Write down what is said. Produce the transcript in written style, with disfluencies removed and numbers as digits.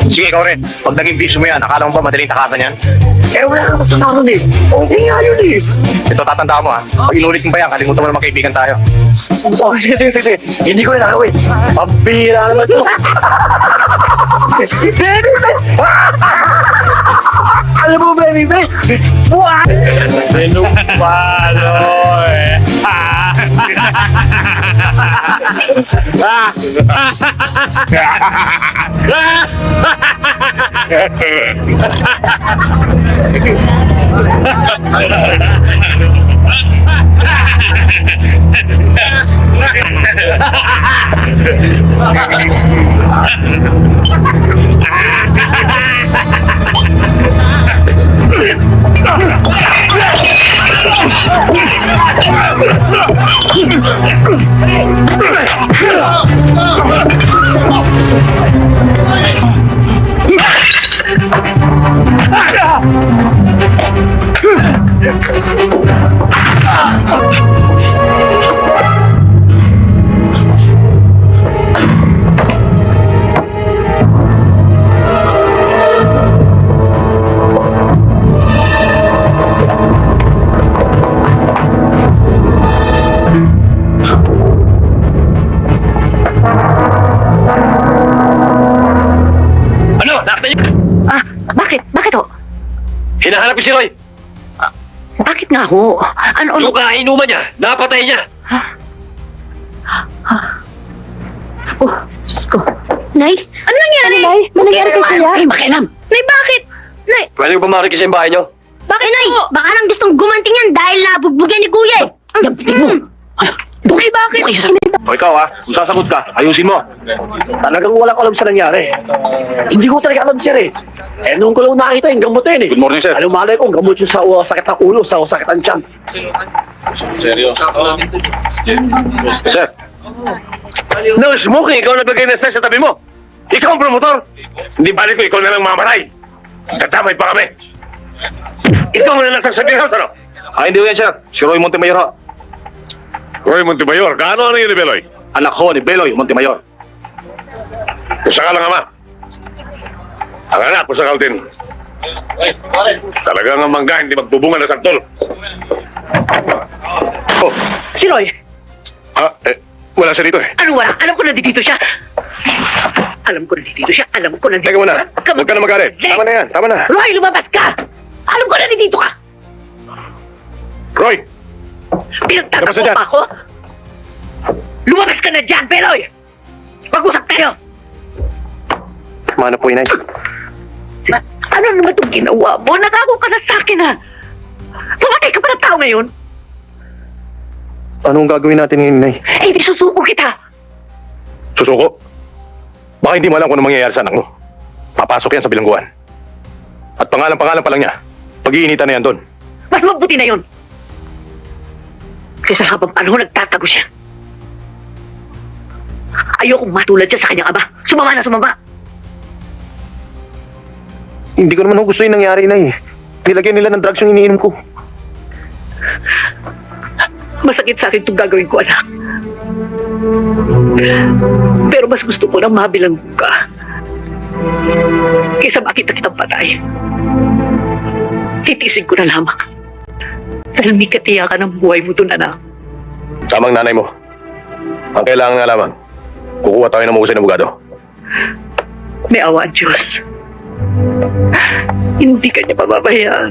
Sige, ikaw rin. Pag naging bisyo mo yan, akala mo ba madaling takasan yan? Eh, wala ka sa tao eh. Okay nga yun eh. Ito, tatandaan mo ha. Pag inulit mo pa yan, kalimutan mo na magkaibigan tayo. Oh, sige. Hindi ko na gawin. Pambira naman ito. Alam mo, baby, What? Sinupalo eh. Ano? Nakita niyo? Ah, bakit? Bakit ho? Hinahanap ko si Roy. Bakit nga ho? Ano? Yung kainuman niya, napatay niya. Oh, Diyos ko. Nay? Ano nangyari? Nay? Ano nangyari kay kuya? Ay, makialam. Nay, bakit? Nay, Pwede ko ba marikisin yung bahay niyo? bakit Nay? Baka nang gustong gumanting yan dahil nabugbugyan ni kuya eh. Dabitin mo. Ay, bakit? O ikaw ha, kung sasagot ka, ayusin mo. Talagang wala ko alam sa nangyari. Hindi ko talaga alam, sir eh. Eh, nung ko lang nakita yung gamot yun eh. Good morning, sir. Alam malay ko, gamot yung sa sakit ng ulo, sa sakit ng tiyan. Seryo? Sir. No smoking, ikaw nagbigay ng stress sa tabi mo. Ikaw ang promotor. Hindi balik ko, ikaw na lang mamatay. Tatamay pa kami. Ikaw mo na lang sasabihin house, ano? Hindi ko yan, sir. Si Roy Montemayor ho. Roy Montemayor, kaano yun ni Beloy? Anak ko ni Beloy Montemayor. Pusa ka lang ama. Ang anak, pusa ka din. Talagang ang mangga, hindi magbubunga na santol. Oh, Si Roy, Wala siya dito eh. ano wala? Alam ko nandito siya. Alam ko nandito siya. Alam ko nandito. Teka muna, huwag ka na magalit. Tama na yan, tama na. Roy, lumabas ka! Alam ko nandito ka! Roy, Pinagtatakbo Labas na dyan. pa ako? Lumabas ka na dyan, Beloy! Mag-usap tayo! mana po inay. Ano naman itong ginawa mo? Nagako ka na sa akin, ha? Pumatay ka pa ng tao ngayon? Anong gagawin natin ngayon, inay? Eh, di susuko kita! susuko. Baka hindi mo alam kung ano mangyayari sa anak mo. Papasok yan sa bilangguan. At pangalan pa lang niya. Pag-iinitan na yan doon. Mas mabuti na yun! Kaysa habang panahon nagtatago siya. Ayokong matulad siya sa kanyang ama. Sumama na sumama! Hindi ko naman gusto yung nangyari, inay. Nilagyan nila ng drugs yung iniinom ko. Masakit sa akin itong gagawin ko, anak. Pero mas gusto ko nang mabilanggo ka. Kaysa makita kitang patay. Titisin ko na lamang. Dahil may katiyakan ng buhay mo doon, anak. Tamang nanay mo. Ang kailangan nga lamang, kukuha tayo ng mahusay na abogado. May awa ang Diyos. Hindi ka niya pababayaan.